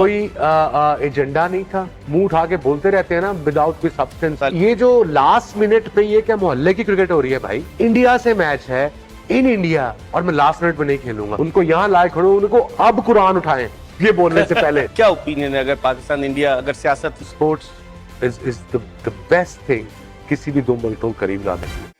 कोई एजेंडा नहीं था, मुंह उठा के बोलते रहते हैं ना विदाउट कोई सब्सटेंस। ये जो लास्ट मिनट पे ये क्या मोहल्ले की क्रिकेट हो रही है भाई, इंडिया से मैच है इन इंडिया और मैं लास्ट मिनट में नहीं खेलूंगा। उनको यहाँ लाए खड़ो, उनको अब कुरान उठाएं ये बोलने से पहले। क्या ओपिनियन है अगर पाकिस्तान इंडिया अगर सियासत sports is the best thing किसी भी दो मुल्कों को करीब लाने के लिए।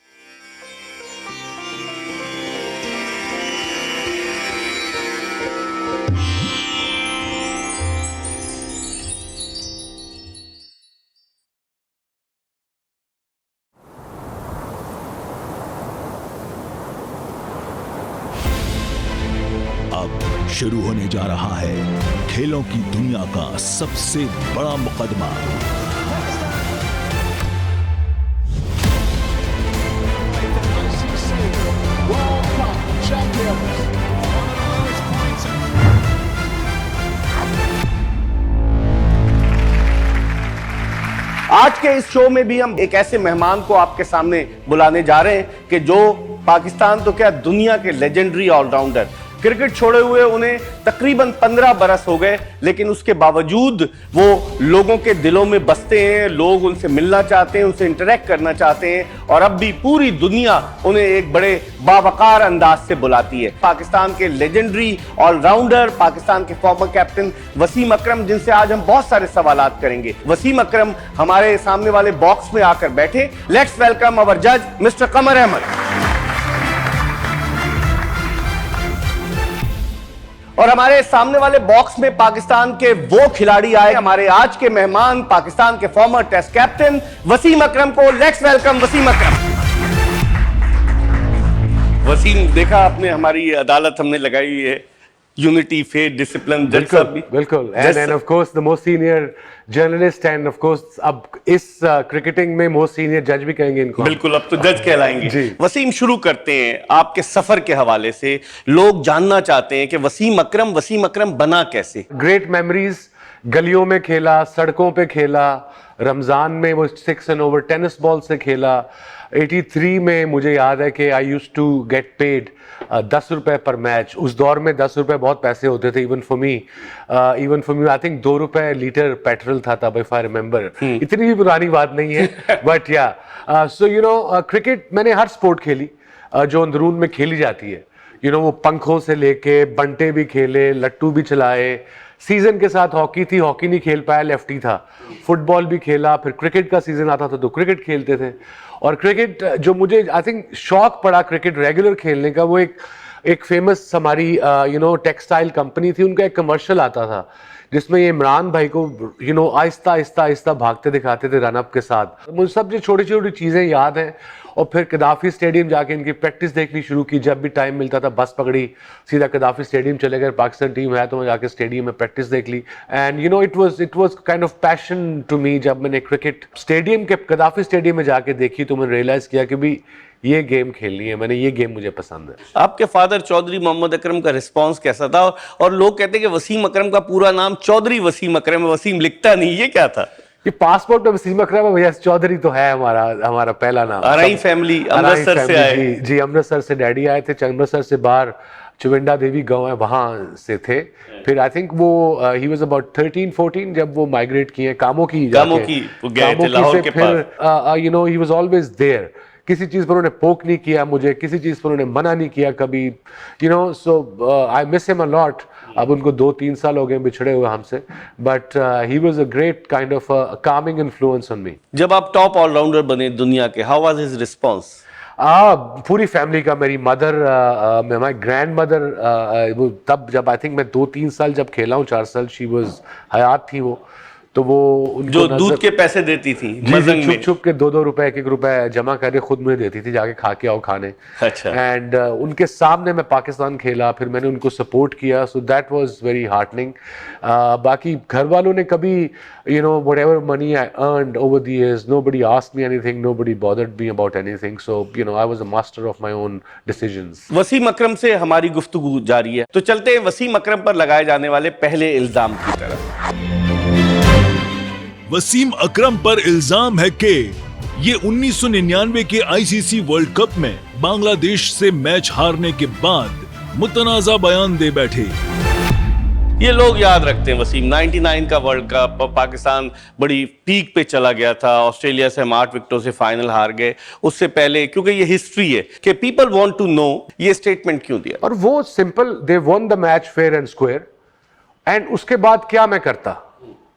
अब शुरू होने जा रहा है खेलों की दुनिया का सबसे बड़ा मुकदमा। आज के इस शो में भी हम एक ऐसे मेहमान को आपके सामने बुलाने जा रहे हैं कि जो पाकिस्तान तो क्या दुनिया के लेजेंडरी ऑलराउंडर, क्रिकेट छोड़े हुए उन्हें तकरीबन 15 बरस हो गए, लेकिन उसके बावजूद वो लोगों के दिलों में बसते हैं। लोग उनसे मिलना चाहते हैं, उनसे इंटरेक्ट करना चाहते हैं और अब भी पूरी दुनिया उन्हें एक बड़े बावकार अंदाज से बुलाती है। पाकिस्तान के लेजेंडरी ऑलराउंडर, पाकिस्तान के फॉर्मर कैप्टन वसीम अकरम, जिनसे आज हम बहुत सारे सवालात करेंगे। वसीम अकरम हमारे सामने वाले बॉक्स में आकर बैठे। लेट्स वेलकम अवर जज मिस्टर कमर अहमद। और हमारे सामने वाले बॉक्स में पाकिस्तान के वो खिलाड़ी आए, हमारे आज के मेहमान पाकिस्तान के फॉर्मर टेस्ट कैप्टन वसीम अकरम को। लेट्स वेलकम वसीम अकरम। वसीम, देखा आपने हमारी अदालत हमने लगाई हुई है, यूनिटी, फेथ, डिसिप्लिन। बिल्कुल end of course the most senior journalist end of course अब इस क्रिकेटिंग में मोस्ट सीनियर जज भी कहेंगे इनको। बिल्कुल, अब तो जज कहलाएंगे। वसीम, शुरू करते हैं आपके सफर के हवाले से। लोग जानना चाहते हैं कि वसीम अकरम बना कैसे। ग्रेट मेमोरीज, गलियों में खेला, सड़कों पे खेला, रमजान में वो 6 एंड ओवर टेनिस बॉल से खेला। 83 में मुझे याद है कि I used to get paid 10 रुपए पर मैच। उस दौर में 10 रुपए बहुत पैसे होते थे, even for me I think 2 रुपए लीटर पेट्रोल था तब, इफ आई रिमेंबर। इतनी भी पुरानी बात नहीं है बट या सो यू नो क्रिकेट मैंने हर स्पोर्ट खेली जो अंदरून में खेली जाती है। यू नो वो पंखों से लेके बंटे भी खेले, लट्टू भी चलाए। सीजन के साथ हॉकी थी, हॉकी नहीं खेल पाया, लेफ्टी था। फुटबॉल भी खेला, फिर क्रिकेट का सीजन आता था तो क्रिकेट खेलते थे। और क्रिकेट जो मुझे आई थिंक शौक पड़ा क्रिकेट रेगुलर खेलने का, वो एक फेमस हमारी यू नो टेक्सटाइल कंपनी थी, उनका एक कमर्शियल आता था जिसमें ये इमरान भाई को यू नो आहिस्ता आहिस्ता आहिस्ता भागते दिखाते थे रन अप के साथ। मुझे सब ये छोटी छोटी चीज़ें याद हैं। और फिर कदाफी स्टेडियम जाके इनकी प्रैक्टिस देखनी शुरू की। जब भी टाइम मिलता था बस पकड़ी, सीधा कदाफी स्टेडियम चले गए। पाकिस्तान टीम है तो मैं जाके स्टेडियम में प्रैक्टिस देख ली। And you know it was kind of passion to me. जब मैंने क्रिकेट स्टेडियम के कदाफी स्टेडियम में जाके देखी तो मैंने रियलाइज किया कि भी ये गेम खेलनी है मैंने, ये गेम मुझे पसंद है। आपके फादर चौधरी मोहम्मद अकरम का रिस्पांस कैसा था? और लोग कहते हैं कि वसीम अकरम का पूरा नाम चौधरी वसीम अकरम है, वसीम लिखता नहीं, ये क्या था? ये पासपोर्ट में वसीम अकरम है भैया, चौधरी तो है हमारा पहला नाम। अराई फैमिली अमृतसर से आए। जी अमृतसर से डैडी आए थे। अमृतसर से बाहर चुविंडा देवी गांव है, वहां से थे। फिर आई थिंक वो ही वाज अबाउट 13-14 जब वो माइग्रेट किए कामों की गए थे लाहौर के पास। You know he was always there. किसी चीज पर उन्होंने पोक नहीं किया मुझे, किसी चीज पर उन्होंने मना नहीं किया कभी। You no so I miss him a lot. अब उनको 2-3 साल हो गए बिछड़े हुए हमसे, but he was a great kind of Kameng influence on me. जब आप टॉप ऑलराउंडर बने दुनिया के, हाउ वाज हिज रिस्पांस? पूरी फैमिली का, मेरी मदर, माय ग्रैंड मदर, वो तब जब आई थिंक मैं 2-3 साल जब खेला हूँ, 4 साल, शी वाज हयात थी वो, तो वो जो दूध के पैसे देती थी छुप छुप के 2-2 रुपए 1-1 रुपए जमा करके खुद मुझे देती थी, जाके खा के आओ खाने। अच्छा। एंड उनके सामने मैं पाकिस्तान खेला, फिर मैंने उनको सपोर्ट किया, so that was very heartening. बाकी घर वालों ने कभी you know whatever money I earned over the years, nobody asked me anything, nobody bothered me about anything, so you know I was a master of my own decisions. Wasim Akram से हमारी गुफ्तगू जारी है, तो चलते हैं वसीम अकरम पर लगाए जाने वाले पहले इल्जाम की तरफ। वसीम अकरम पर इल्जाम है कि ये 1999 के आईसीसी वर्ल्ड कप में बांग्लादेश से मैच हारने के बाद मुतनाज़ा बयान दे बैठे। ये लोग याद रखते हैं वसीम, 99 का वर्ल्ड कप, पाकिस्तान बड़ी पीक पे चला गया था, ऑस्ट्रेलिया से हम 8 विकेटों से फाइनल हार गए। उससे पहले, क्योंकि ये हिस्ट्री है कि पीपल वांट टू नो, ये स्टेटमेंट क्यों दिया? और वो simple, they one the match fair and square, and उसके बाद क्या मैं करता,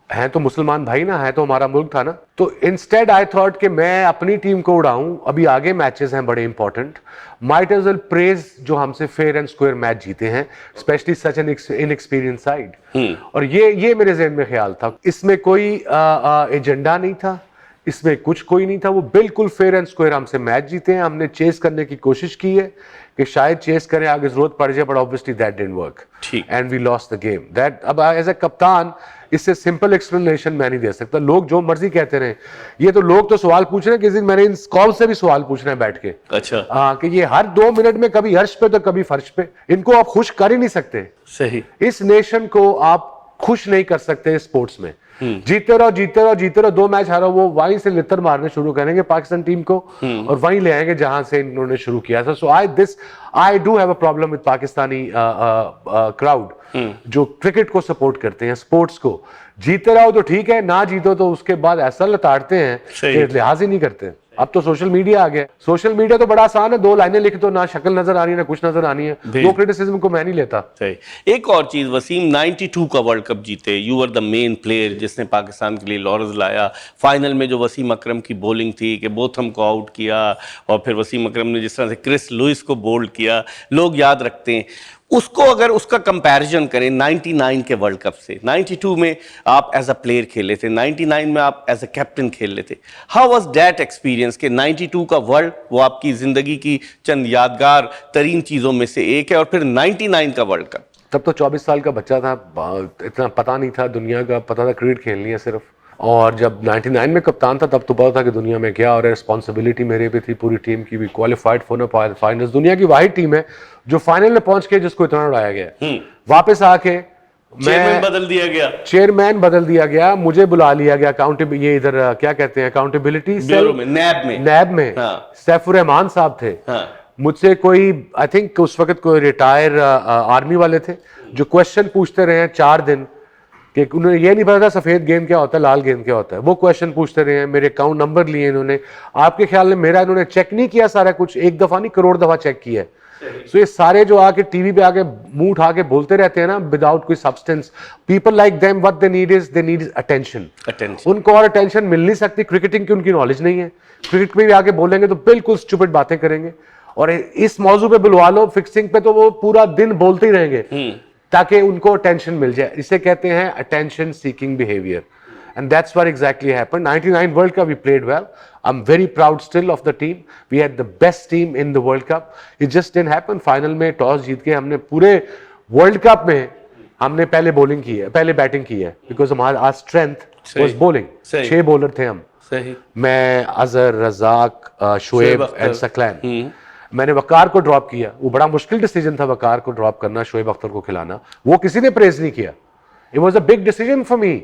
हैं तो मुसलमान भाई ना, है तो हमारा मुल्क था ना। तो इंस्टेड आई थॉट कि मैं अपनी टीम को उड़ाऊं, अभी आगे मैचेस हैं बड़े important, might as well praise जो हमसे फेयर एंड स्क्वायर मैच जीते हैं, specially such an inexperience side. और ये मेरे जहन में ख्याल था, इसमें कोई एजेंडा नहीं था, इसमें कुछ कोई नहीं था, वो बिल्कुल फेयर एंड स्क्वायर हमसे मैच जीते हैं। हमने चेस करने की कोशिश की है कि शायद चेस करें, आगे जरूरत पड़ जाए, but obviously that didn't work and we lost the game. That अब एज ए कप्तान इससे सिंपल एक्सप्लेनेशन मैं नहीं दे सकता। लोग जो मर्जी कहते रहे, ये तो लोग तो सवाल पूछ रहे हैं, किस दिन मैंने इन कॉल से भी सवाल पूछ रहे हैं बैठ के। अच्छा। हाँ, कि ये हर 2 मिनट में कभी हर्ष पे तो कभी फर्श पे, इनको आप खुश कर ही नहीं सकते। सही। इस नेशन को आप खुश नहीं कर सकते स्पोर्ट्स में। जीते रहो जीते रहो जीते रहो, 2 मैच हारो, वो वहीं से लितर मारने शुरू करेंगे पाकिस्तान टीम को और वहीं ले आएंगे जहां से इन्होंने शुरू किया था। So I do have a problem with Pakistani crowd जो क्रिकेट को सपोर्ट करते हैं, स्पोर्ट्स को। जीते रहो तो ठीक है, ना जीतो तो उसके बाद ऐसा लताड़ते हैं कि लिहाज ही नहीं करते। अब तो सोशल मीडिया आ गया, सोशल मीडिया तो बड़ा आसान है, 2 लाइनें लिख दो, ना शक्ल नजर आ रही है ना कुछ नजर आनी है, वो क्रिटिसिज्म को मैं नहीं लेता। सही। एक और चीज वसीम, 92 का वर्ल्ड कप जीते, you are the main player जिसने पाकिस्तान के लिए लॉरेंस लाया। फाइनल में जो वसीम अकरम की बॉलिंग थी कि बोथम को आउट किया, और फिर वसीम अकरम ने जिस तरह से क्रिस लुइस को बोल्ड किया, लोग याद रखते हैं उसको। अगर उसका कंपैरिजन करें 99 के वर्ल्ड कप से, 92 में आप एज अ प्लेयर खेले थे, 99 में आप एज अ कैप्टन खेल रहे थे, हाउ वाज दैट एक्सपीरियंस कि 92 का वर्ल्ड वो आपकी जिंदगी की चंद यादगार तरीन चीजों में से एक है, और फिर 99 का वर्ल्ड कप? तब तो 24 साल का बच्चा था, इतना पता नहीं था दुनिया का, पता था क्रिकेट खेलनी है सिर्फ। और जब 99 में कप्तान था तब तो पता था कि दुनिया में क्या, और रिस्पॉन्सिबिलिटी मेरे पे थी पूरी टीम की भी। क्वालिफाइड फॉर फाइनल्स, दुनिया की वाहिद टीम है जो फाइनल में पहुंच के जिसको इतना उड़ाया गया। वापस आके चेयरमैन बदल दिया गया, चेयरमैन बदल दिया गया, मुझे बुला लिया गया अकाउंटेबिलिटी, ये इधर क्या कहते हैं, अकाउंटेबिलिटी सेल में, नैब में सैफुर रहमान साहब थे। मुझसे कोई, आई थिंक उस वक्त कोई रिटायर आर्मी वाले थे जो क्वेश्चन पूछते रहे हैं 4 दिन, कि उन्हें ये नहीं पता था सफेद गेंद क्या होता है, लाल गेंद क्या होता है। वो क्वेश्चन पूछते रहे हैं, मेरे अकाउंट नंबर लिए इन्होंने। आपके ख्याल में मेरा इन्होंने चेक नहीं किया सारा कुछ, एक दफा नहीं करोड़ दफा चेक किया है। सो ये सारे जो आके टीवी पे आके मुंह उठा के बोलते रहते हैं ना, विदाउट कोई substance, people like them what they need is attention. उनको और अटेंशन मिल नहीं सकती, क्रिकेटिंग की उनकी नॉलेज नहीं है। क्रिकेट में भी आके बोलेंगे तो बिल्कुल स्टूपिड बातें करेंगे, और इस मौजू पे बुलवा लो फिक्सिंग पे तो वो पूरा दिन बोलते ही रहेंगे ताकि उनको अटेंशन मिल जाए। इसे कहते हैं attention seeking behaviour, and that's what exactly happened. 99 World Cup we played well. I'm very proud still of the team. We had the best team in the World Cup. It just didn't happen. Final में toss जीत के हमने पूरे world cup में हमने पहले bowling की है, पहले बैटिंग की है, बिकॉज हमारा स्ट्रेंथ वाज बॉलिंग। 6 बॉलर थे हम, मैं, अजहर, रजाक, शुएब एंड सकलैन। मैंने वकार को ड्रॉप किया, वो बड़ा मुश्किल डिसीजन था वकार को ड्रॉप करना, शोएब अख्तर को खिलाना, वो किसी ने प्रेज नहीं किया। It was a big decision for me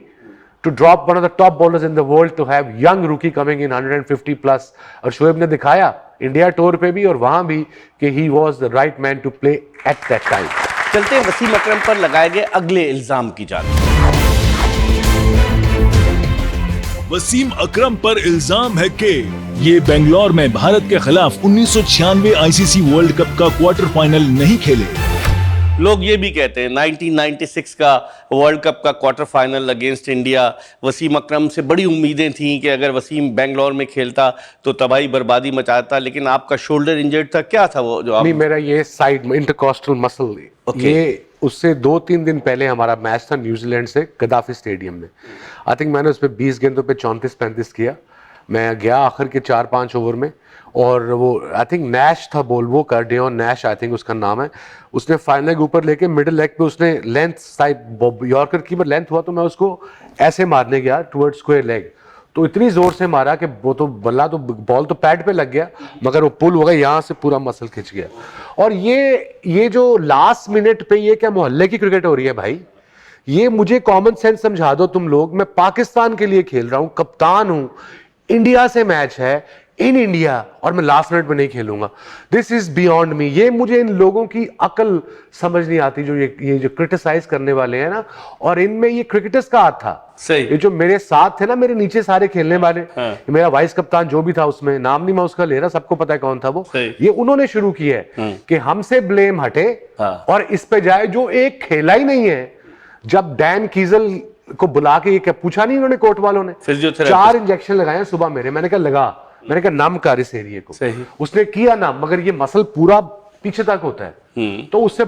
to drop one of the top bowlers in the world, to have young rookie coming in 150 plus। और शोएब ने दिखाया इंडिया टूर पे भी और वहां भी कि he was the right man to play at that time। चलते हैं वसीम अकरम पर लगाए गए अगले इल्जाम की जानिब। वसीम अकरम पर इल्जाम है कि ये बेंगलोर में भारत के खिलाफ 1996 आईसीसी वर्ल्ड कप का क्वार्टर फाइनल नहीं खेले। लोग ये भी कहते हैं 1996 का वर्ल्ड कप का quarter final against India, Wasim Akram से बड़ी उम्मीदें थी कि अगर वसीम बेंगलोर में खेलता तो तबाही बर्बादी मचाता, लेकिन आपका शोल्डर इंजर्ड था, क्या था वो जो आप? नहीं, मेरा ये साइड में इंटरकॉस्टल मसल, ये उससे 2-3 दिन पहले हमारा मैच था न्यूजीलैंड से गद्दाफी स्टेडियम में। आई थिंक मैंने उस पर 20 गेंदों पे 34-35 किया। मैं गया आखिर के 4-5 ओवर में, और वो आई थिंक नैश था बॉल, वो कर डेओन नैश आई थिंक उसका नाम है, उसने फाइनल लेग ऊपर लेके मिडिल लेग पे उसने लेंथ साइड यॉर्कर की लेंथ हुआ तो मैं उसको ऐसे मारने गया टुवर्ड स्क्वायर लेग, तो इतनी जोर से मारा कि वो तो बल्ला तो बॉल तो पैड पे लग गया, मगर वो पुल हो गया, यहाँ से पूरा मसल खिंच गया। और ये जो लास्ट मिनट पे ये क्या मोहल्ले की क्रिकेट हो रही है भाई? ये मुझे कॉमन सेंस समझा दो तुम लोग। मैं पाकिस्तान के लिए खेल रहा हूँ, कप्तान हूँ, इंडिया से मैच है, इन इंडिया और मैं लास्ट मिनट में नहीं खेलूंगा। This is beyond me. ये मुझे इन लोगों की अकल समझ नहीं आती जो ये जो क्रिटिसाइज करने वाले हैं ना, और इनमें ये क्रिकेटर्स का हाथ था। सही। ये जो मेरे साथ थे ना, मेरे नीचे सारे खेलने वाले, हाँ। मेरा वाइस कप्तान जो भी था, उसमें नाम नहीं मैं उसका ले रहा, सबको पता है कौन था वो। सही। ये उन्होंने शुरू किया है कि हमसे ब्लेम हटे हाँ। और इस पे जाए जो एक खेला ही नहीं है। जब डैन कीजल को बुला के ये क्या पूछा नहीं उन्होंने कोर्ट वालों ने, फिजियोथेरेपी। 4 इंजेक्शन लगाए सुबह मेरे, मैंने कहा लगा, मैंने कहा नम कर इस एरिया को। सही। उसने किया ना, मगर ये मसल पूरा पीछे तक होता है, तो उससे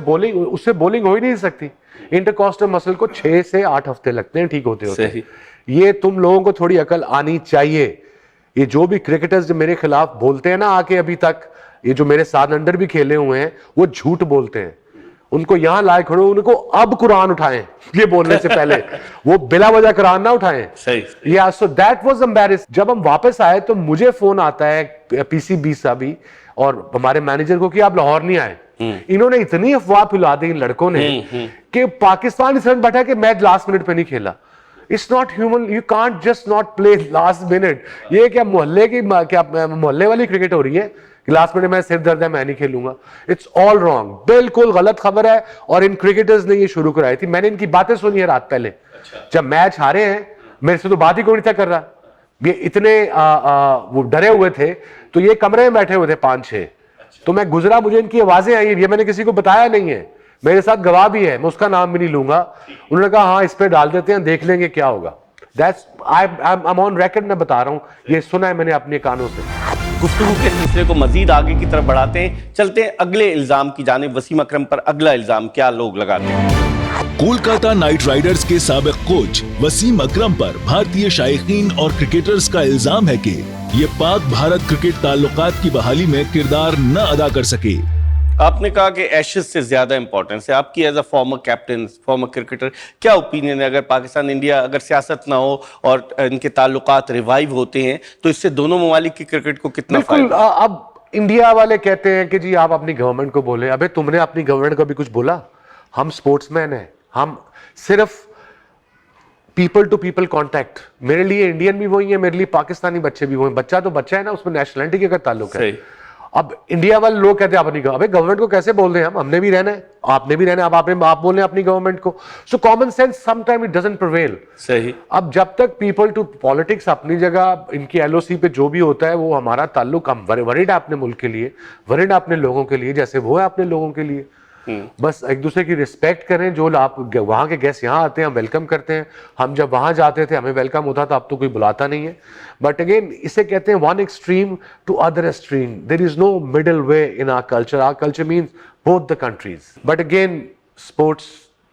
बॉलिंग हो ही नहीं सकती। इंटरकॉस्टल मसल को 6 से 8 हफ्ते लगते हैं ठीक होते होते। सही। ये तुम लोगों को थोड़ी अकल आनी चाहिए। ये जो भी क्रिकेटर्स जो मेरे खिलाफ बोलते हैं ना आके, अभी तक ये जो मेरे साथ अंडर भी खेले हुए हैं, वो झूठ बोलते हैं। उनको यहां लाए खड़ो, उनको अब कुरान उठाएं ये बोलने से पहले, वो बिला वजह कुरान ना उठाएं। सही। या सो दैट वाज एम्बैरेस। जब हम वापस आए तो मुझे फोन आता है पीसीबी साहब और हमारे मैनेजर को कि आप लाहौर नहीं आए। इन्होंने इतनी अफवाह फैला दी इन लड़कों ने कि पाकिस्तान इस बैठा कि मैच लास्ट मिनट पे नहीं खेला। It's not human, you can't just not play last minute. ये क्या मोहल्ले की, क्या मोहल्ले वाली क्रिकेट हो रही है कि लास्ट मिनट में सिर दर्द है मैं नहीं खेलूंगा? इट्स ऑल रॉन्ग, बिल्कुल गलत खबर है। और इन क्रिकेटर्स ने ये शुरू कराई थी। मैंने इनकी बातें सुनी है रात पहले। जब मैच हारे हैं, मेरे से तो बात ही कोई नहीं था कर रहा। ये इतने वो डरे हुए थे, तो ये कमरे में बैठे हुए थे 5-6। तो मैं गुजरा, मुझे इनकी आवाजें आई, ये मैंने किसी को बताया नहीं है, मेरे साथ गवाह भी है, मैं उसका नाम भी नहीं लूंगा। उन्होंने कहा हाँ इस पे डाल देते हैं, देख लेंगे क्या होगा। That's I am on record, मैं बता रहा हूं, ये सुना है मैंने अपने कानों से। गुफ्तगू के सिलसिले को मजीद आगे की तरफ बढ़ाते हैं, चलते हैं अगले इल्जाम की जानिब। वसीम अकरम पर अगला इल्जाम क्या लोग लगाते हैं? कोलकाता नाइट राइडर्स के साबिक कोच वसीम अकरम पर भारतीय शायकीन और क्रिकेटर्स का इल्जाम है कि ये पाक भारत क्रिकेट ताल्लुकात की बहाली में किरदार न अदा कर सके। आपने कहा कि एशेज से ज्यादा इंपॉर्टेंस है। आपकी as a former captain, former cricketer, क्या ओपिनियन है? अगर पाकिस्तान इंडिया अगर सियासत ना हो और इनके ताल्लुकात रिवाइव होते हैं तो इससे दोनों ममालिक की क्रिकेट को कितना बिल्कुल। फायदा? अब इंडिया वाले कहते हैं कि जी आप अपनी गवर्नमेंट को बोले। अबे तुमने अपनी गवर्नमेंट को भी कुछ बोला? हम स्पोर्ट्समैन हैं, हम सिर्फ पीपल टू पीपल कांटेक्ट। मेरे लिए इंडियन भी वही है, मेरे लिए पाकिस्तानी बच्चे भी वही। बच्चा तो बच्चा है ना, उसमें नेशनलिटी के अगर ताल्लुक है। अब इंडिया वाले लोग कहते हैं अपनी गवर्नमेंट को कैसे बोल रहे हैं हम? हमने भी रहना है, आपने भी रहना है, आप बोल रहे हैं अपनी गवर्नमेंट को। So common sense sometime it doesn't prevail. सही। अब जब तक पीपल टू पॉलिटिक्स अपनी जगह, इनकी एलओसी पे जो भी होता है वो हमारा ताल्लुक, हम वरिड है अपने मुल्क के लिए, वरिड है अपने लोगों के लिए, जैसे वो है अपने लोगों के लिए। बस एक दूसरे की रिस्पेक्ट करें। जो आप वहां के गेस्ट यहाँ आते हैं हम वेलकम करते हैं। हम जब वहां जाते थे हमें वेलकम होता था, अब तो कोई बुलाता नहीं है। बट अगेन इसे कहते हैं one extreme to other extreme. There is no middle way in our culture. Our culture means both the countries. But again sports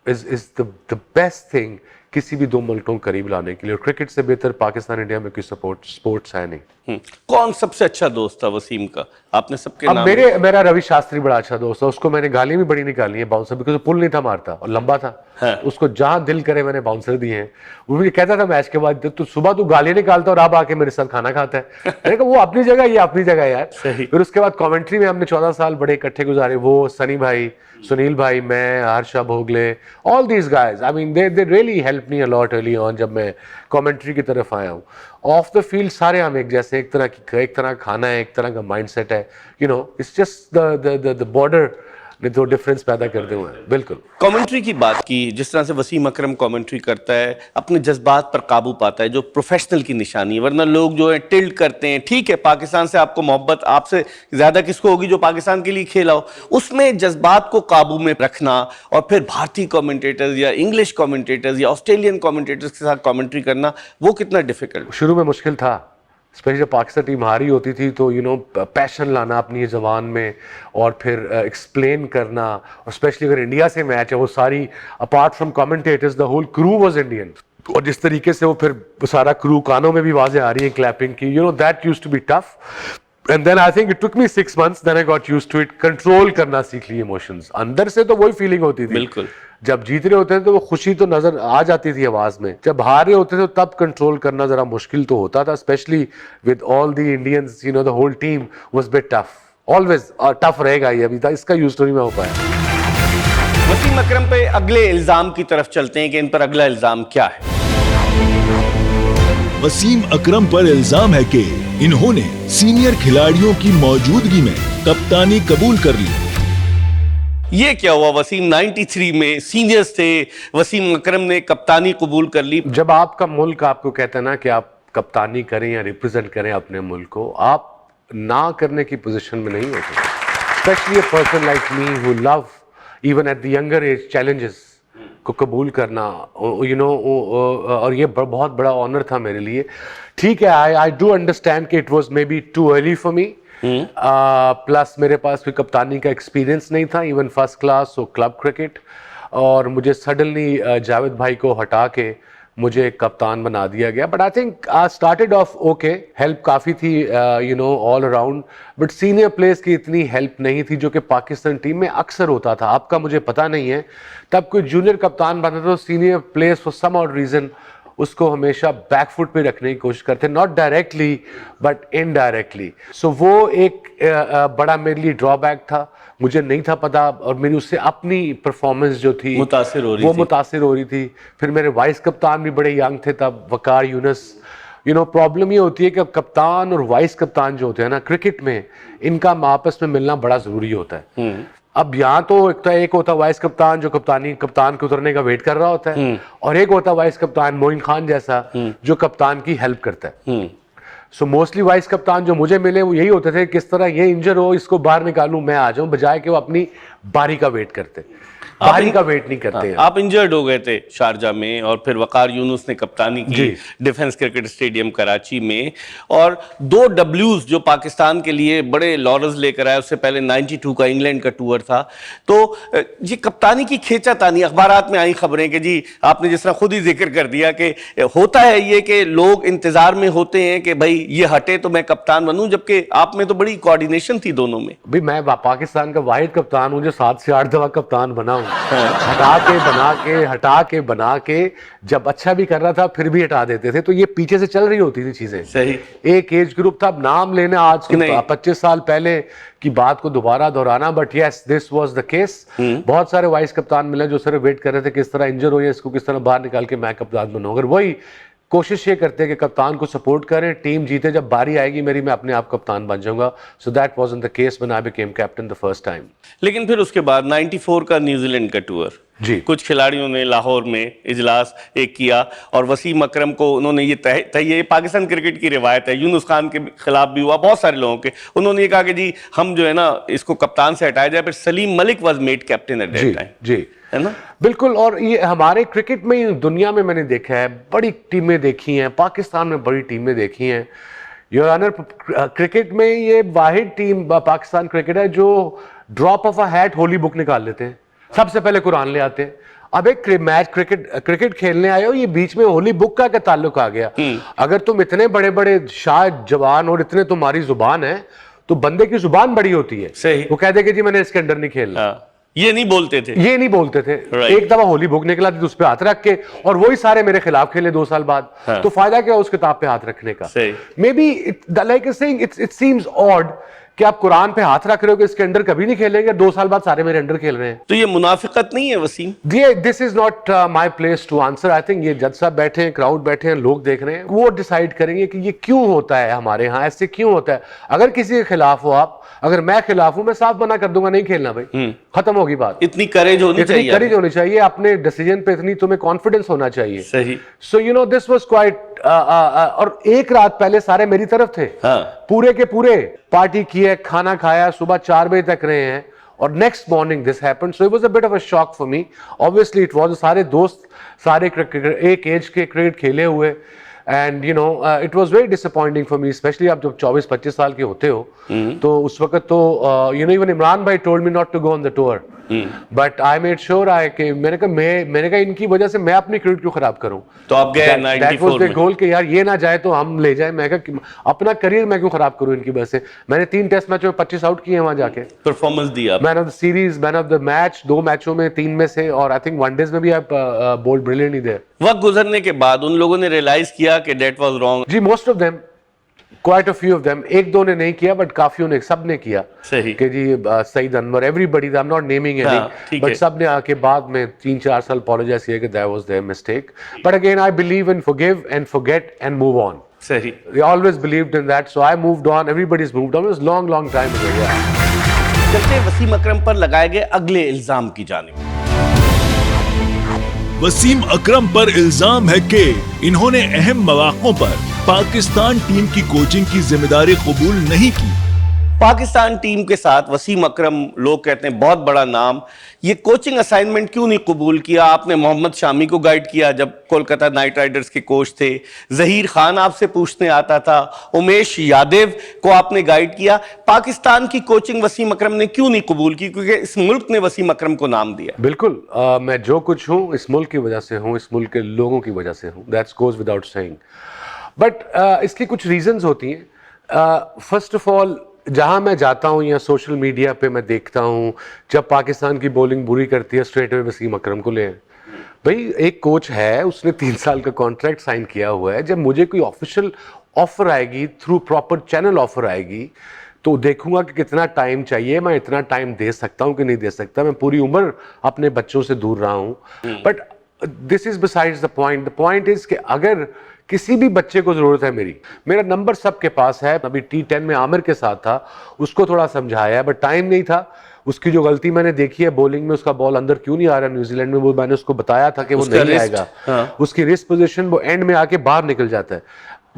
is the best thing किसी भी दो मुल्कों को करीब लाने के लिए। और क्रिकेट से बेहतर पाकिस्तान इंडिया में कोई स्पोर्ट्स है नहीं। कौन सबसे अच्छा दोस्त था वसीम का? आपने सबके अब नाम मेरा रवि शास्त्री बड़ा अच्छा दोस्त है। उसको मैंने गाली भी बड़ी निकाली है बाउंसर, बिकॉज पुल नहीं था मारता और लंबा था। हाँ। उसको जहां दिल करे मैंने बाउंसर दिए हैं। वो मुझे कहता था मैच के बाद, तू सुबह तू गाली निकालता और अब आके मेरे साथ खाना खाता है। मैंने कहा वो अपनी जगह, ये अपनी जगह यार। सही। फिर उसके बाद कमेंट्री में हमने 14 साल बड़े इकट्ठे गुजारे। वो सनी भाई, सुनील भाई, मैं, Harsha Bhogle, all these guys, I mean they really help me a lot early on जब मैं कमेंट्री की तरफ आया हूँ। ऑफ द फील्ड सारे हम एक जैसे, एक तरह खाना है, एक तरह का माइंडसेट है। You no it's just the border ने दो डिफरेंस पैदा करते हुए। बिल्कुल। कमेंट्री की बात की, जिस तरह से वसीम अकरम कमेंट्री करता है, अपने जज्बात पर काबू पाता है, जो प्रोफेशनल की निशानी है। वरना लोग जो है टिल्ट करते हैं। ठीक है, पाकिस्तान से आपको मोहब्बत आपसे ज्यादा किसको होगी जो पाकिस्तान के लिए खेला हो। उसमें जज्बात को काबू में रखना और फिर भारतीय कमेंटेटर्स या इंग्लिश कमेंटेटर्स या ऑस्ट्रेलियन कमेंटेटर्स के साथ कमेंट्री करना, वो कितना डिफिकल्ट? शुरू में मुश्किल था, स्पेशली जब पाकिस्तान टीम हारी होती थी तो यू नो पैशन लाना अपनी ज़बान में और फिर एक्सप्लेन करना। और स्पेशली अगर इंडिया से मैच है, वो सारी apart from commentators the whole crew was Indian. और जिस तरीके से वो फिर सारा क्रू कानों में भी आवाज़ें आ रही हैं क्लैपिंग की, you know that used to be tough. And then I think it took me 6 months, then I got used to it. Control करना सीख ली इमोशंस। अंदर से तो वही फीलिंग होती थी। बिल्कुल। जब जीत रहे होते थे तो वो खुशी तो नजर आ जाती थी आवाज में। जब हार रहे होते थे तो तब कंट्रोल करना जरा मुश्किल तो होता था, specially with all the Indians, you know the whole team was bit tough. Always tough रहेगा ये, अभी तक इसका यूज तो नहीं मैं हो पाया। वसीम अकरम पे अगले इल्जाम की तरफ चलते हैं कि इन पर अगला इल्जाम क्या है। वसीम अकरम पर इल्जाम है कि इन्होंने सीनियर खिलाड़ियों की मौजूदगी में कप्तानी कबूल कर ली। ये क्या हुआ वसीम? 93 में सीनियर्स थे, वसीम अकरम ने कप्तानी कबूल कर ली। जब आपका मुल्क आपको कहता है ना कि आप कप्तानी करें या रिप्रेजेंट करें अपने मुल्क को, आप ना करने की पोजीशन में नहीं होते। Specially a person like me who love even at the younger age challenges को कबूल करना, यू नो, और ये बहुत बड़ा ऑनर था मेरे लिए। ठीक है, आई डू अंडरस्टैंड कि it was may be too early for me, plus मेरे पास कोई कप्तानी का एक्सपीरियंस नहीं था, इवन फर्स्ट क्लास और क्लब क्रिकेट, और मुझे सडनली जावेद भाई को हटा के मुझे कप्तान बना दिया गया। But I think I started off okay, help काफ़ी थी you know all around, but senior players की इतनी हेल्प नहीं थी जो कि पाकिस्तान टीम में अक्सर होता था। आपका मुझे पता नहीं है, तब कोई जूनियर कप्तान बनता तो senior players for some odd reason उसको हमेशा बैकफुट पे रखने की कोशिश करते, not directly but indirectly. So वो एक बड़ा मेरे लिए ड्रॉबैक था, मुझे नहीं था पता, और मेरी उससे अपनी परफॉर्मेंस जो थी मुतासिर हो रही थी। फिर मेरे वाइस कप्तान भी बड़े यंग थे तब, वकार यूनुस। यू नो, प्रॉब्लम ये होती है कि कप्तान और वाइस कप्तान जो होते हैं ना क्रिकेट में, इनका आपस में मिलना बड़ा ज़रूरी होता है। अब यहाँ तो एक होता है वाइस कप्तान जो कप्तान के उतरने का वेट कर रहा होता है, और एक होता है वाइस कप्तान मोइन खान जैसा जो कप्तान की हेल्प करता है। सो मोस्टली वाइस कप्तान जो मुझे मिले वो यही होते थे, किस तरह ये इंजर हो, इसको बाहर निकालूं, मैं आ जाऊं, बजाय कि वो अपनी बारी का वेट करते, बारी का वेट नहीं करते हैं। आप इंजर्ड हो गए थे शारजा में, और फिर वकार यूनुस ने कप्तानी की डिफेंस क्रिकेट स्टेडियम कराची में, और 2 डब्ल्यूज जो पाकिस्तान के लिए बड़े लॉरल्स लेकर आए। उससे पहले 92 का इंग्लैंड का टूर था। तो ये कप्तानी की खींचातानी, अखबारात में आई खबरें कि जी आपने जिस तरह खुद ही जिक्र कर दिया कि होता है ये कि लोग इंतजार में होते हैं कि भाई ये हटे तो मैं कप्तान बनूं, जबकि आप में तो बड़ी कोऑर्डिनेशन थी दोनों में। भाई मैं पाकिस्तान का वाहिद कप्तान हूँ जो 7 से 8 दफा कप्तान बना हूँ। हटा के बना के जब अच्छा भी कर रहा था फिर भी हटा देते थे, तो ये पीछे से चल रही होती थी चीजें। सही, एक एज ग्रुप था, अब नाम लेना आज के 25 साल पहले की बात को दोबारा दोहराना, but yes this was the case. बहुत सारे वाइस कप्तान मिले जो सिर्फ वेट कर रहे थे किस तरह इंजर हो या इसको किस तरह बाहर निकाल के मैं कप्तान बनूं। अगर वही कोशिश ये करते हैं कि कप्तान को सपोर्ट करें, टीम जीते, जब बारी आएगी मेरी मैं अपने आप कप्तान बन जाऊंगा। So that wasn't the case when I became captain the first time. लेकिन फिर उसके बाद 94 का न्यूजीलैंड का टूर, जी, कुछ खिलाड़ियों ने लाहौर में इजलास एक किया और वसीम अकरम को उन्होंने ये पाकिस्तान क्रिकेट की रिवायत है, यूनुस खान के खिलाफ भी हुआ, बहुत सारे लोगों के, उन्होंने ये कहा कि जी हम जो है ना इसको कप्तान से हटाया जाए। फिर Saleem Malik was made captain at that time, जी है ना? बिल्कुल। और ये हमारे क्रिकेट में, दुनिया में मैंने देखा है, बड़ी टीमें देखी हैं, पाकिस्तान में बड़ी टीमें देखी हैं। योर ऑनर, क्रिकेट में ये वाहिद टीम पाकिस्तान क्रिकेट है जो drop of a hat Holi book निकाल लेते हैं, सबसे पहले कुरान ले आते हैं। अब एक मैच क्रिकेट खेलने आए हो, ये बीच में होली बुक का क्या ताल्लुक आ गया? अगर तुम इतने बड़े बड़े शाह जवान और इतने तुम्हारी जुबान है तो बंदे की जुबान बड़ी होती है। सही। वो कह दे कि जी मैंने इसके अंदर नहीं खेलना। ये नहीं बोलते थे, एक दफा होली बुक निकला थी उस पर हाथ रख के, और वही सारे मेरे खिलाफ खेले 2 साल बाद। तो फायदा क्या उस किताब पे हाथ रखने का? May be like it seems odd कि आप कुरान पे हाथ रख रहे हो कि इसके अंडर कभी नहीं खेलेंगे, 2 साल बाद सारे मेरे अंडर खेल रहे हैं। तो ये मुनाफिकत नहीं है Wasim? This is not my place to answer. I think ये जज साहब बैठे हैं, क्राउड बैठे हैं, लोग देख रहे हैं, वो डिसाइड करेंगे कि ये क्यों होता है, हमारे यहाँ ऐसे क्यों होता है। अगर किसी के खिलाफ हो आप, अगर मैं खिलाफ हूं, मैं साफ मना कर दूंगा, नहीं खेलना भाई, खत्म होगी बात। इतनी करेज होनी चाहिए अपने डिसीजन पे, इतनी तुम्हें कॉन्फिडेंस होना चाहिए। सही। सो you no this was quite, और एक रात पहले सारे मेरी तरफ थे। पूरे के पूरे पार्टी की है, खाना खाया, सुबह 4 बजे तक रहे हैं, और next morning this happened. So it was a bit of a shock for me. Obviously it was, सारे दोस्त, सारे एक एज के क्रिकेट खेले हुए, and you know it was very disappointing for me, specially आप जब 24-25 साल के होते हो। तो उस वक्त तो यू नो इवन इमरान भाई told me not to go on the tour, but I made sure मैंने कहा इनकी वजह से मैं अपनी क्रिकेट क्यों खराब करूं। तो आप गए 94 में। गोल के यार ये ना जाए तो हम ले जाए। मैं कहा अपना करियर मैं क्यों खराब करूं इनकी वजह से। मैंने 3 टेस्ट मैचों में 25 आउट किए वहां जाके, परफॉर्मेंस दिया, man of the series, man of the match 2 मैचों में, 3 में से, और आई थिंक वनडेज में भी आप बोल्ड ब्रिलियंट ही देयर। वक्त गुजरने के बाद उन लोगों ने रियलाइज किया कि दैट वाज रॉन्ग। जी, most of them quite a few of them, एक दो ने नहीं किया बट काफियों ने, सब ने किया सही। कि जी Saeed Anwar, everybody, I am not naming हाँ, एनी, ठीक बट है। सब ने आके बाद में 3-4 साल अपोलोजाइज किया कि that was their mistake, but again I believe in forgive and forget and move on. सही। They always believed in that, so I moved on. Everybody's moved on. It was long time ago. Yeah. चलते हैं वसीम अकरम पर लगाए गए अगले इल्जाम की जानिब। वसीम अकरम पर इल्जाम है कि इन्होंने अहम मौक़ों पर पाकिस्तान टीम की कोचिंग की जिम्मेदारी कबूल नहीं की। पाकिस्तान टीम के साथ वसीम अकरम, लोग कहते हैं बहुत बड़ा नाम, ये कोचिंग असाइनमेंट क्यों नहीं कबूल किया? आपने मोहम्मद शामी को गाइड किया जब कोलकाता नाइट राइडर्स के कोच थे, जहीर खान आपसे पूछने आता था, उमेश यादव को आपने गाइड किया। पाकिस्तान की कोचिंग वसीम अकरम ने क्यों नहीं कबूल की? क्योंकि इस मुल्क ने वसीम अकरम को नाम दिया। बिल्कुल, मैं जो कुछ हूँ इस मुल्क की वजह से हूँ, इस मुल्क के लोगों की वजह से हूँ, that's goes without saying, but इसकी कुछ रीजंस होती हैं। फर्स्ट ऑफ ऑल, जहां मैं जाता हूं या सोशल मीडिया पे मैं देखता हूं, जब पाकिस्तान की बॉलिंग बुरी करती है स्ट्रेट अवे वसीम अकरम को ले आए। भाई एक कोच है, उसने 3 साल का कॉन्ट्रैक्ट साइन किया हुआ है, जब मुझे कोई ऑफिशियल ऑफर आएगी, थ्रू प्रॉपर चैनल ऑफर आएगी, तो देखूंगा कि कितना टाइम चाहिए, मैं इतना टाइम दे सकता हूं कि नहीं दे सकता। मैं पूरी उम्र अपने बच्चों से दूर रहा हूं, but this is besides the point. The point is कि अगर किसी भी बच्चे को जरूरत है मेरा नंबर सबके पास है। अभी T10 में आमिर के साथ था, उसको थोड़ा समझाया बट टाइम नहीं था। उसकी जो गलती मैंने देखी है बॉलिंग में, उसका बॉल अंदर क्यों नहीं आ रहा न्यूजीलैंड में, वो मैंने उसको बताया था कि वो नहीं आएगा। हाँ। उसकी रिस्ट पोजीशन, वो एंड में आके बाहर निकल जाता है,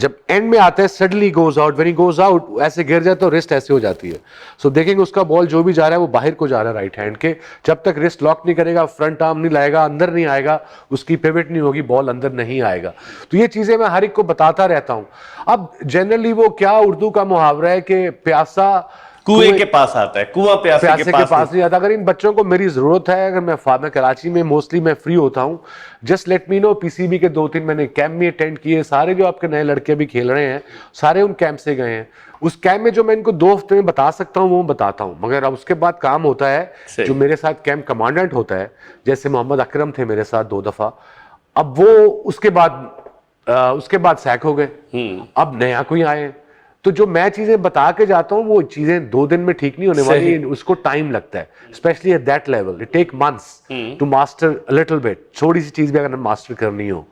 जब एंड में आता है suddenly goes out, when he goes out ऐसे गिर जाता है तो रिस्ट ऐसे हो जाती है। सो देखेंगे उसका बॉल जो भी जा रहा है वो बाहर को जा रहा है राइट हैंड के, जब तक रिस्ट लॉक नहीं करेगा, फ्रंट आर्म नहीं लाएगा, अंदर नहीं आएगा, उसकी पिवट नहीं होगी, बॉल अंदर नहीं आएगा। तो ये चीजें मैं हर एक को बताता रहता हूं। अब जनरली वो क्या उर्दू का मुहावरा है कि प्यासा कुएं के पास आता है, कुआं प्यासे के पास नहीं आता। अगर इन बच्चों को मेरी जरूरत है, अगर मैं कराची में मोस्टली मैं फ्री होता हूं, just let me know. PCB के 2-3 मैंने कैंप में अटेंड किए, सारे जो आपके नए लड़के भी खेल रहे हैं सारे उन कैंप से गए हैं। उस कैंप में जो मैं इनको 2 हफ्ते में बता सकता हूं वो बताता हूं, मगर अब उसके बाद काम होता है, जो मेरे साथ कैंप कमांडेंट होता है, जैसे मोहम्मद अकरम थे मेरे साथ 2 दफा, अब वो उसके बाद सैक हो गए, अब नया कोई आए, तो जो मैं चीजें बता के जाता हूं वो चीजें 2 दिन में ठीक नहीं होने वाली, उसको टाइम लगता है, specially at that level. It take months to master a little bit. थोड़ी सी चीज भी अगर मास्टर करनी हो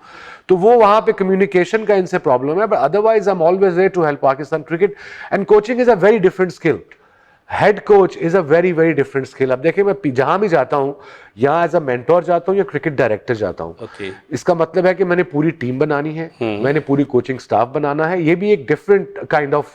तो वो वहां पे कम्युनिकेशन का इनसे प्रॉब्लम है, but otherwise I am always there to help Pakistan cricket. And coaching is a very different skill. Head coach is a very very different skill. अब देखिए, मैं जहां भी जाता हूं, यहाँ एज अ मेंटोर जाता हूं या क्रिकेट डायरेक्टर जाता हूं, इसका मतलब है कि मैंने पूरी टीम बनानी है, मैंने पूरी कोचिंग स्टाफ बनाना है। ये भी एक डिफरेंट काइंड ऑफ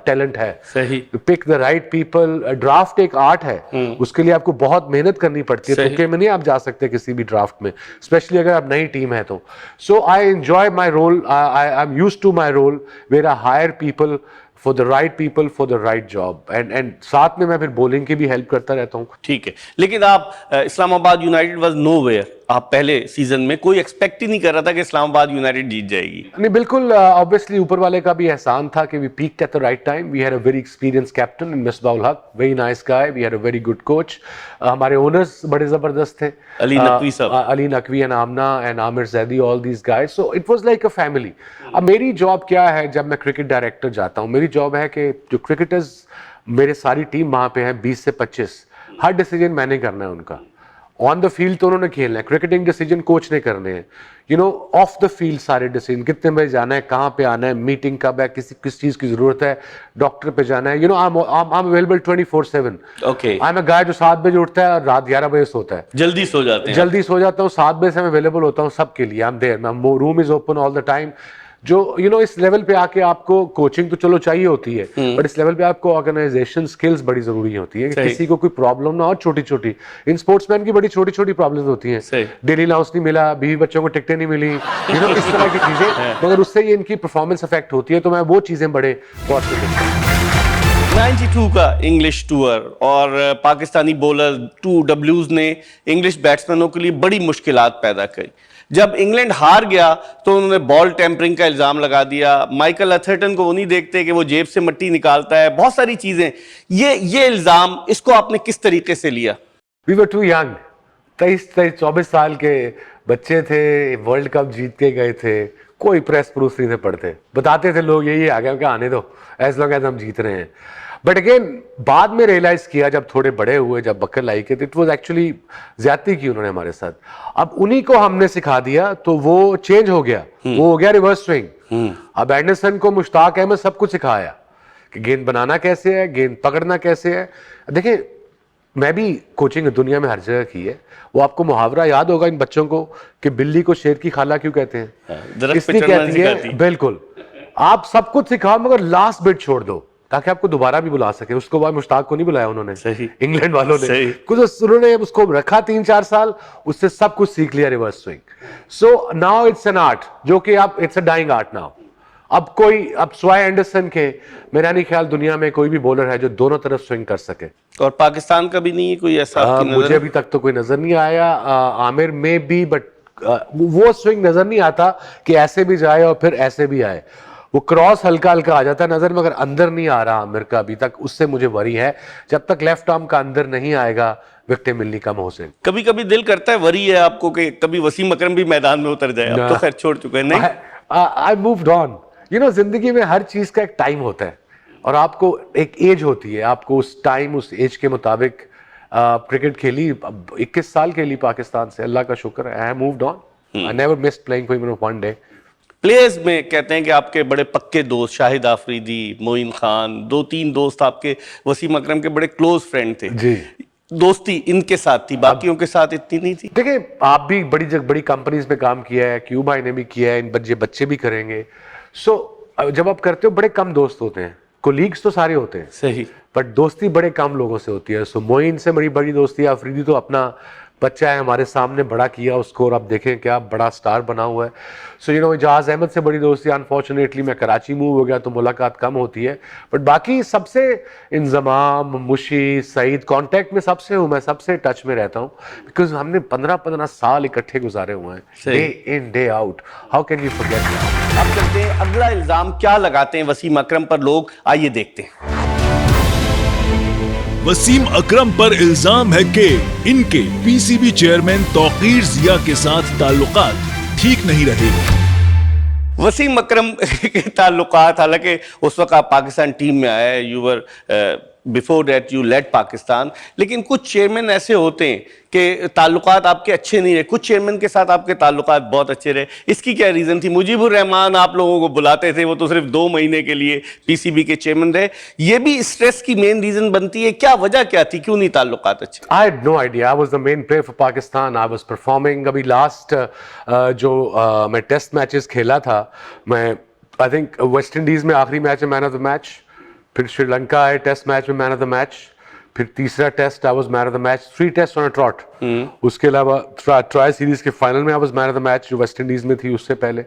टैलेंट है। सही। Pick the right people. Draft एक आर्ट है, उसके लिए आपको बहुत मेहनत करनी पड़ती है, तुक्के में नहीं आप जा सकते किसी भी ड्राफ्ट में, स्पेशली अगर आप नई टीम है तो। So I enjoy my role, I am used to my role where I hire people for the right people for the right job, and साथ में मैं फिर बॉलिंग की भी हेल्प करता रहता हूँ। ठीक है, लेकिन आप इस्लामाबाद यूनाइटेड वाज नोवेयर। आप पहले सीजन में कोई एक्सपेक्ट ही नहीं कर रहा था कि इस्लामाबाद यूनाइटेड जीत जाएगी। नहीं, बिल्कुल, ऑब्वियसली ऊपर वाले का भी एहसान था कि we peaked at the right time. We had a very experience captain in Misbahul Haq, very nice guy. We had a very good coach. हमारे ओनर्स बड़े जबरदस्त थे, अली नकवी साहब, Ali Naqvi and Amna and Aamir Zaidi, all these guys. So it was like a family. अब मेरी job क्या है जब मैं क्रिकेट डायरेक्टर जाता हूँ? मेरी जॉब है कि जो क्रिकेटर्स, मेरे सारी टीम वहां पे है 20 से 25, हर डिसीजन मैंने करना है उनका। ऑन द फील्ड तो उन्होंने खेलना है, क्रिकेटिंग डिसीजन कोच ने करने हैं, you know. Of the field सारे डिसीजन, कितने बजे जाना है, कहाँ पे आना है, मीटिंग कब है, किस चीज की जरूरत है, डॉक्टर पे जाना है, you know. I am available 24/7। Okay. I am a guy जो 7 बजे उठता है और रात 11 बजे सोता है। जल्दी सो जाते हैं? जल्दी सो जाता हूँ, 7 बजे से मैं अवेलेबल होता हूँ सबके लिए। I am there, room is open all the time. जो यू नो, इस लेवल पे आके आपको कोचिंग तो चलो चाहिए होती है, बट इस लेवल पे आपको ऑर्गेनाइजेशन स्किल्स बड़ी जरूरी होती है, किसी को कोई प्रॉब्लम ना हो। छोटी छोटी, इन स्पोर्ट्समैन की बड़ी छोटी छोटी प्रॉब्लम्स होती हैं, डेली अलाउंस नहीं मिला, बीवी बच्चों को टिकटें नहीं मिली, यू नो, इस तरह की चीजें, मगर उससे ये इनकी परफॉर्मेंस अफेक्ट होती है। तो मैं वो चीजें बड़े पॉजिटिव। 92 का इंग्लिश टूर और पाकिस्तानी बॉलर 2 Ws ने इंग्लिश बैट्समैनों के लिए बड़ी मुश्किलात पैदा की। जब इंग्लैंड हार गया तो उन्होंने बॉल टेम्परिंग का इल्जाम लगा दिया। माइकल अथर्टन को वो नहीं देखते कि वो जेब से मिट्टी निकालता है, बहुत सारी चीजें। ये इल्जाम, इसको आपने किस तरीके से लिया? वी वर टू यंग, 23-24 साल के बच्चे थे, वर्ल्ड कप जीत के गए थे, कोई प्रेस प्रूफ नहीं थे पढ़ते, बताते थे लोग यही आ गया क्या आने दो, एज लॉन्ग एज हम जीत रहे हैं। बट अगेन बाद में रियलाइज किया जब थोड़े बड़े हुए, जब बकर लाई के, इट वाज एक्चुअली ज्यादती की उन्होंने हमारे साथ। अब उन्हीं को हमने सिखा दिया तो वो चेंज हो गया, वो हो गया रिवर्स स्विंग। अब एंडरसन को मुश्ताक अहमद सब कुछ सिखाया कि गेंद बनाना कैसे है, गेंद पकड़ना कैसे है। देखिए मैं भी कोचिंग दुनिया में हर जगह की है, वो आपको मुहावरा याद होगा इन बच्चों को कि बिल्ली को शेर की खाला क्यों कहते हैं, इसलिए कहती है। बिल्कुल, आप सब कुछ सिखाओ मगर लास्ट बिट छोड़ दो ताकि आपको दोबारा भी बुला सके। उसको बाद मुश्ताक को नहीं बुलाया उन्होंने, सही इंग्लैंड वालों ने, कुछ उन्होंने उसको रखा 3-4 साल, उससे सब कुछ सीख लिया reverse swing. So now it's an art, जो कि आप it's a dying art now. अब स्वाय एंडरसन के मेरा नहीं ख्याल दुनिया में कोई भी बॉलर है जो दोनों तरफ स्विंग कर सके। और पाकिस्तान का भी नहीं है कोई ऐसा आपकी मुझे अभी तक तो कोई नजर नहीं आया। आमिर में भी, बट वो स्विंग नजर नहीं आता कि ऐसे भी जाए और फिर ऐसे भी आए। वो क्रॉस हल्का हल्का आ जाता है नजर, मगर अंदर नहीं आ रहा आमिर का अभी तक, उससे मुझे वरी है। जब तक लेफ्ट आर्म का अंदर नहीं आएगा विकेटें मिलनी कम हो सके। कभी कभी दिल करता है, वरी है आपको कि कभी वसीम अकरम भी मैदान में उतर जाए? अब तो खैर छोड़ चुके हैं। नहीं, I moved on. You know, जिंदगी में हर चीज का एक टाइम होता है और आपको एक एज होती है, आपको उस टाइम उस एज के मुताबिक क्रिकेट खेली। 21 साल खेली पाकिस्तान से, अल्लाह का शुक्र है। I moved on, I never missed playing for even one day. Players में कहते हैं कि आपके बड़े पक्के दोस्त शाहिद आफरीदी, मोइन खान, 2-3 दोस्त आपके वसीम अकरम के बड़े क्लोज फ्रेंड थे जी। दोस्ती इनके साथ थी, बाकियों के साथ इतनी नहीं थी। देखिए आप भी बड़ी कंपनीज में काम किया है, क्यू भाई ने भी किया है, इन बच्चे भी करेंगे। सो जब आप करते हो बड़े कम दोस्त होते हैं, कोलीग्स तो सारे होते हैं सही, बट दोस्ती बड़े कम लोगों से होती है। सो मोइन से बड़ी दोस्ती है। अफरीदी तो अपना बच्चा है, हमारे सामने बड़ा किया उसको, और आप देखें क्या बड़ा स्टार बना हुआ है। So you know, Ijaz Ahmed से बड़ी दोस्ती, अनफॉर्चुनेटली मैं कराची मूव हो गया तो मुलाकात कम होती है, बट बाकी सबसे इंजमाम, मुशी, सईद कांटेक्ट में सबसे हूँ मैं, सबसे टच में रहता हूँ, बिकॉज हमने 15 साल इकट्ठे गुजारे हुए हैं, day in day out. How can you forget that? अब चलते हैं, अगला इल्जाम क्या लगाते हैं वसीम अकरम पर लोग, आइए देखते हैं। वसीम अकरम पर इल्जाम है कि इनके पीसीबी चेयरमैन तौकीर जिया के साथ ताल्लुकात ठीक नहीं रहे। वसीम अकरम के ताल्लुकात, हालांकि उस वक्त आप पाकिस्तान टीम में आए, you were before that you led Pakistan, लेकिन कुछ चेयरमैन ऐसे होते हैं कि ताल्लुकात आपके अच्छे नहीं रहे, कुछ चेयरमैन के साथ आपके ताल्लुकात बहुत अच्छे रहे। इसकी क्या रीज़न थी? मुजीबुर रहमान आप लोगों को बुलाते थे, वो तो सिर्फ 2 महीने के लिए पीसीबी के चेयरमैन रहे। ये भी स्ट्रेस की मेन रीज़न बनती है क्या? वजह क्या थी, क्यों नहीं ताल्लुकात अच्छे? I had no idea. I was the main player for Pakistan. I was performing. अभी लास्ट जो मैं टेस्ट मैचेस खेला था, मैं आई थिंक वेस्ट इंडीज में आखिरी मैच में मैन ऑफ द मैच, फिर श्रीलंका आए टेस्ट मैच में मैन ऑफ द मैच, फिर तीसरा test I was man of the match, 3 test on a trot. उसके अलावा ट्राई सीरीज के फाइनल में I was man of the match जो वेस्ट इंडीज में थी उससे पहले।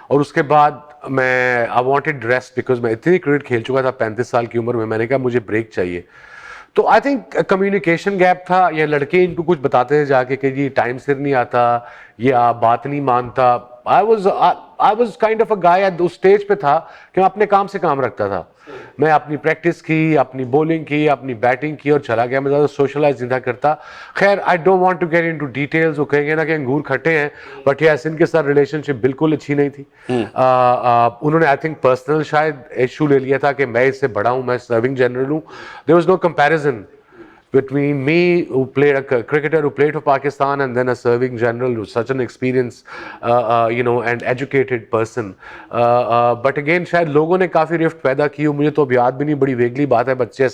और उसके बाद मैं आई वांटेड रेस्ट बिकॉज मैं इतनी क्रिकेट खेल चुका था 35 साल की उम्र में, मैंने कहा मुझे ब्रेक चाहिए। तो आई थिंक कम्युनिकेशन गैप था, या लड़के इनको कुछ बताते थे जाके कि जी टाइम सिर नहीं आता, या बात नहीं मानता। I was kind of a guy at उस स्टेज पे था कि मैं अपने काम से काम रखता था। मैं अपनी प्रैक्टिस की, अपनी बॉलिंग की, अपनी बैटिंग की और चला गया। मैं ज़्यादा सोशलाइज नहीं था करता। खैर I don't want to get into details. वो कहेंगे ना कि अंगूर खट्टे हैं, बट यस इनके साथ रिलेशनशिप बिल्कुल अच्छी नहीं थी। उन्होंने आई थिंक पर्सनल शायद इशू ले लिया था कि मैं इससे बड़ा हूँ, मैं सर्विंग जनरल हूँ। There was no comparison between me, who played a cricketer who played for Pakistan, and then a serving general who's such an experienced, and educated person. But again, शायद लोगों ने काफी रिफ्ट पैदा की हो, मुझे तो अब याद भी नहीं, बड़ी वेगली बात है, बच्चे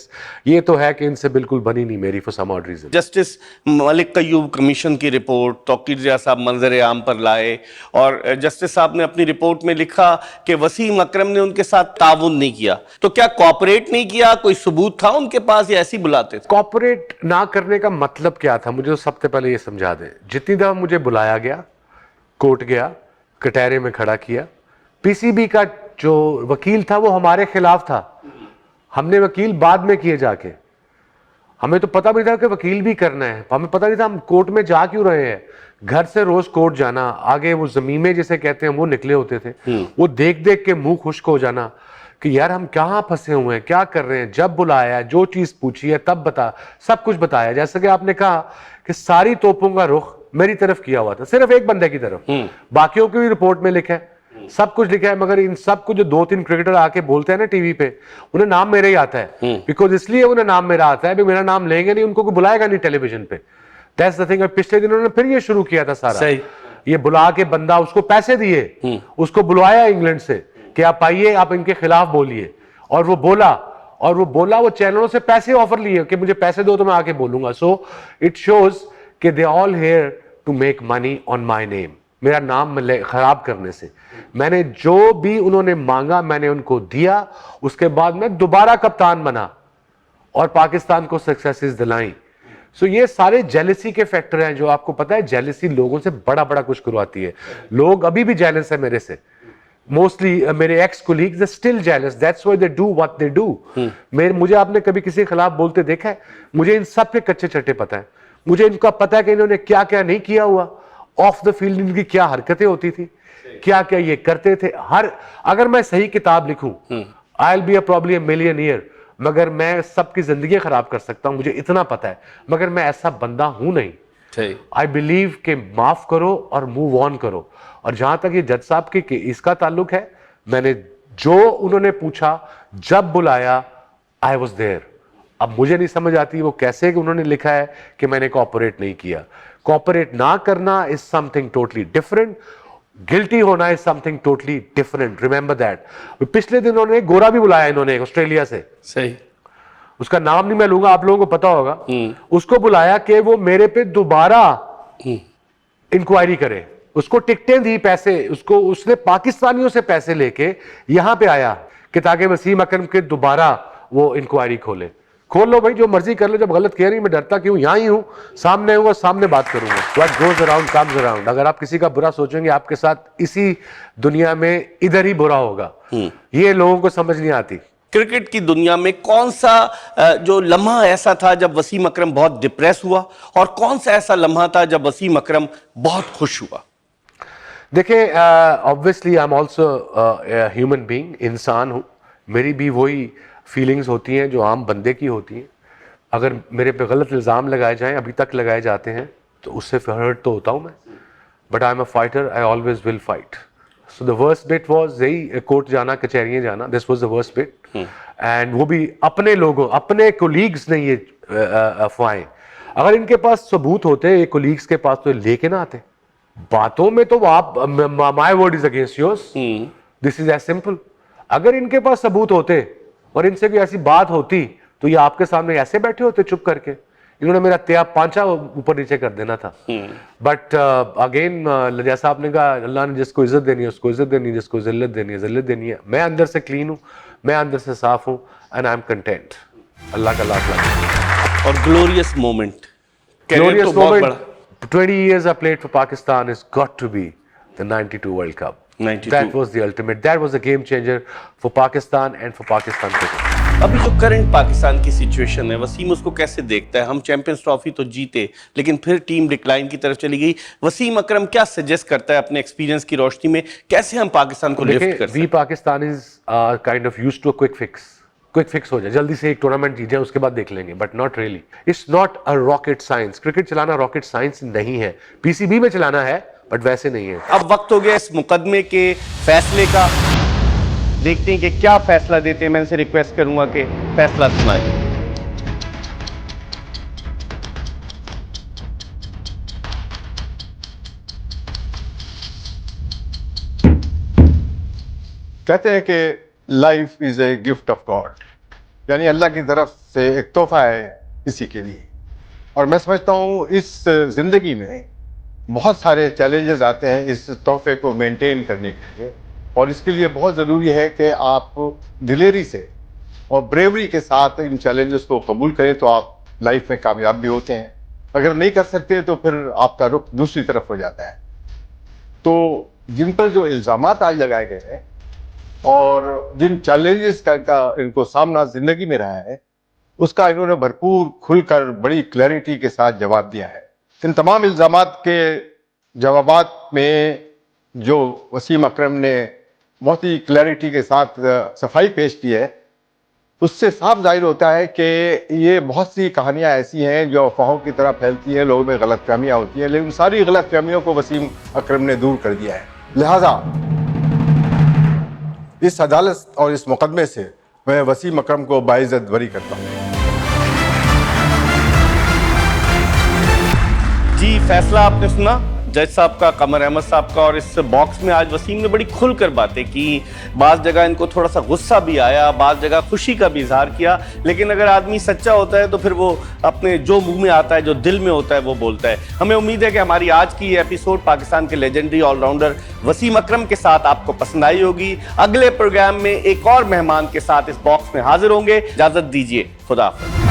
ये तो है कि इनसे बिल्कुल बनी नहीं मेरी for some odd reason. Justice Malik Qayyum commission की रिपोर्ट तौकीर जिया साहब मंजर आम पर लाए, और जस्टिस साहब ने अपनी रिपोर्ट में लिखा कि वसीम अकरम ने उनके साथ ताउन नहीं किया। तो क्या कॉपरेट नहीं किया? कोई सबूत था उनके पास या ऐसे ही बुलाते थे? कॉपरेट ना करने का मतलब क्या था, मुझे तो सबसे पहले ये समझा दें। जितनी दफा मुझे बुलाया गया, कोर्ट गया, कटहरे में खड़ा किया, पीसीबी का जो वकील था वो हमारे खिलाफ था। हमने वकील बाद में किए जाके, हमें तो पता भी था कि वकील भी करना है, हमें पता नहीं था हम कोर्ट में जा क्यों रहे हैं। घर से रोज कोर्ट जाना, आगे वो जमीमें जिसे कहते हैं वो निकले होते थे, वो देख देख के मुंह खुश्क हो जाना कि यार हम कहाँ फंसे हुए हैं, क्या कर रहे हैं। जब बुलाया, जो चीज पूछी है तब सब कुछ बताया। जैसे कि आपने कहा कि सारी तोपों का रुख मेरी तरफ किया हुआ था, सिर्फ एक बंदे की तरफ। बाकियों की भी रिपोर्ट में लिखा है, सब कुछ लिखा है, मगर इन सब को जो 2-3 क्रिकेटर आके बोलते हैं ना टीवी पे, उन्हें नाम मेरा ही आता है। बिकॉज इसलिए उन्हें नाम मेरा आता है, मेरा नाम लेंगे नहीं, उनको कोई बुलाएगा नहीं टेलीविजन पे। That's the thing. पिछले दिनों ने फिर ये शुरू किया था सारा, सही। ये बुला के बंदा, उसको पैसे दिए, उसको बुलाया इंग्लैंड से कि आप आइए, आप इनके खिलाफ बोलिए, और वो बोला, वो चैनलों से पैसे ऑफर लिए कि मुझे पैसे दो तो मैं आके बोलूंगा। सो इट शोज कि they all here to make money on my name, मेरा नाम खराब करने से। मैंने जो भी उन्होंने मांगा मैंने उनको दिया, उसके बाद मैं दोबारा कप्तान बना और पाकिस्तान को सक्सेसेस दिलाई। सो ये सारे जेलसी के फैक्टर हैं, जो आपको पता है जेलसी लोगों से बड़ा बड़ा कुछ करवाती है। लोग अभी भी जेलस है मेरे से, मोस्टली मेरे ex colleagues are still jealous, that's why they do what they do. मुझे आपने कभी किसी के खिलाफ बोलते देखा है? मुझे इन सब के कच्चे चट्टे पता है, मुझे इनका पता है कि इन्होंने क्या क्या नहीं किया हुआ, ऑफ द फील्ड इनकी क्या हरकतें होती थी, क्या क्या ये करते थे। अगर मैं सही किताब लिखूं, I will be probably a millionaire, मगर मैं सबकी जिंदगी खराब कर सकता हूं, मुझे इतना पता है, मगर मैं ऐसा बंदा हूं नहीं। आई बिलीव के माफ करो और मूव ऑन करो। और जहां तक ये जज साहब के इसका ताल्लुक है, मैंने जो उन्होंने पूछा, जब बुलाया, आई वॉज देयर। अब मुझे नहीं समझ आती वो कैसे कि उन्होंने लिखा है कि मैंने कोऑपरेट नहीं किया। कोऑपरेट ना करना is something totally different, guilty होना is something totally different, remember that. पिछले दिन उन्होंने गोरा भी बुलाया, इन्होंने ऑस्ट्रेलिया से, सही, उसका नाम नहीं मैं लूंगा, आप लोगों को पता होगा। उसको बुलाया कि वो मेरे पे दोबारा इंक्वायरी करे, उसको टिकटें दी, पैसे उसको, उसने पाकिस्तानियों से पैसे लेके यहां पे आया कि ताकि वसीम अकरम के दोबारा वो इंक्वायरी खोल लो भाई, जो मर्जी कर लो, जब गलत कह रही मैं डरता क्यों, यहां ही हूं, सामने हूँ, सामने बात करूंगा। What goes around comes around. अगर आप किसी का बुरा सोचेंगे, आपके साथ इसी दुनिया में इधर ही बुरा होगा। ये लोगों को समझ नहीं आती। क्रिकेट की दुनिया में कौन सा जो लम्हा ऐसा था जब वसीम अकरम बहुत डिप्रेस हुआ, और कौन सा ऐसा लम्हा था जब वसीम अकरम बहुत खुश हुआ? देखिए, obviously I am also human being, इंसान हूं, मेरी भी वही फीलिंग्स होती हैं जो आम बंदे की होती हैं। अगर मेरे पे गलत इल्ज़ाम लगाए जाएं, अभी तक लगाए जाते हैं, तो उससे हर्ट तो होता हूं मैं, but I am a fighter, I always will fight. So the worst bit was यही, कोर्ट जाना, कचहरियाँ जाना, this was the worst bit. And वो भी अपने लोगों, अपने कोलीग्स ने ये अफवाहें, अगर इनके पास सबूत होते, ये कोलीग्स के पास, तो लेके ना आते। बातों में तो आप, my word is against yours, this is as simple. अगर इनके पास सबूत होते और इनसे भी ऐसी बात होती, तो ये आपके सामने ऐसे बैठे होते चुप करके? इन्होंने मेरा त्या पांचा ऊपर नीचे कर देना था। बट अगेन, जैसा आपने कहा, अल्लाह ने जिसको इज्जत देनी है उसको इज्जत देनी है, जिसको जिल्लत देनी है जिल्लत देनी है। मैं अंदर से क्लीन हूँ, मैं अंदर से साफ हूँ, एंड आई एम कंटेंट। अल्लाह का लाख लाख। और glorious moment, glorious moment, 20 years I played for Pakistan has got to be the 92 World Cup. 92. That was the ultimate. That was a game changer for Pakistan and for Pakistan cricket. अभी जो current Pakistan की situation है, वसीम उसको कैसे देखता है? हम champions trophy तो जीते, लेकिन फिर टीम डिक्लाइन की तरफ चली गई। वसीम अकरम क्या सजेस्ट करता है अपने एक्सपीरियंस की रोशनी में, कैसे हम पाकिस्तान को लिफ्ट कर सकते हैं? We Pakistanis are kind of used to a quick fix. Quick fix हो जाए, जल्दी से एक टूर्नामेंट जीत जाए, उसके बाद देख लेंगे, but not really. It's not a rocket science. Cricket चलाना रॉकेट साइंस नहीं है। पीसीबी में चलाना है, बट वैसे नहीं है। अब वक्त हो गया इस मुकदमे के फैसले का, देखते हैं कि क्या फैसला देते हैं। मैं इनसे रिक्वेस्ट करूंगा कि फैसला सुनाएं। कहते हैं कि life is a gift of God, यानी अल्लाह की तरफ से एक तोहफा है किसी के लिए। और मैं समझता हूँ इस जिंदगी में बहुत सारे चैलेंजेस आते हैं इस तोहफे को मेंटेन करने के लिए, और इसके लिए बहुत ज़रूरी है कि आप दिलेरी से और ब्रेवरी के साथ इन चैलेंजेस को कबूल करें, तो आप लाइफ में कामयाब भी होते हैं। अगर नहीं कर सकते तो फिर आपका रुख दूसरी तरफ हो जाता है। तो जिन पर जो इल्ज़ामात आज लगाए गए हैं और जिन चैलेंजेस का इनको सामना जिंदगी में रहा है, उसका इन्होंने भरपूर खुलकर बड़ी क्लैरिटी के साथ जवाब दिया है। इन तमाम इल्ज़ामात के जवाबात में जो वसीम अकरम ने बहुत ही क्लैरिटी के साथ सफाई पेश की है, उससे साफ जाहिर होता है कि ये बहुत सी कहानियाँ ऐसी हैं जो अफवाहों की तरह फैलती हैं, लोगों में गलतफहमियाँ होती हैं, लेकिन सारी गलतफहमियों को वसीम अकरम ने दूर कर दिया है। लिहाजा इस अदालत और इस मुकदमे से मैं वसीम अकरम को बाइज्जत बरी करता हूँ। जी, फैसला आपने सुना जज साहब का, कमर अहमद साहब का, और इस बॉक्स में आज वसीम ने बड़ी खुलकर बातें की। बाज़ जगह इनको थोड़ा सा गुस्सा भी आया, बाज़ जगह खुशी का भी इजहार किया, लेकिन अगर आदमी सच्चा होता है तो फिर वो अपने जो मुंह में आता है, जो दिल में होता है, वो बोलता है। हमें उम्मीद है कि हमारी आज की ये एपिसोड पाकिस्तान के लेजेंडरी ऑलराउंडर वसीम अकरम के साथ आपको पसंद आई होगी। अगले प्रोग्राम में एक और मेहमान के साथ इस बॉक्स में हाजिर होंगे। इजाजत दीजिए, खुदा हाफिज़।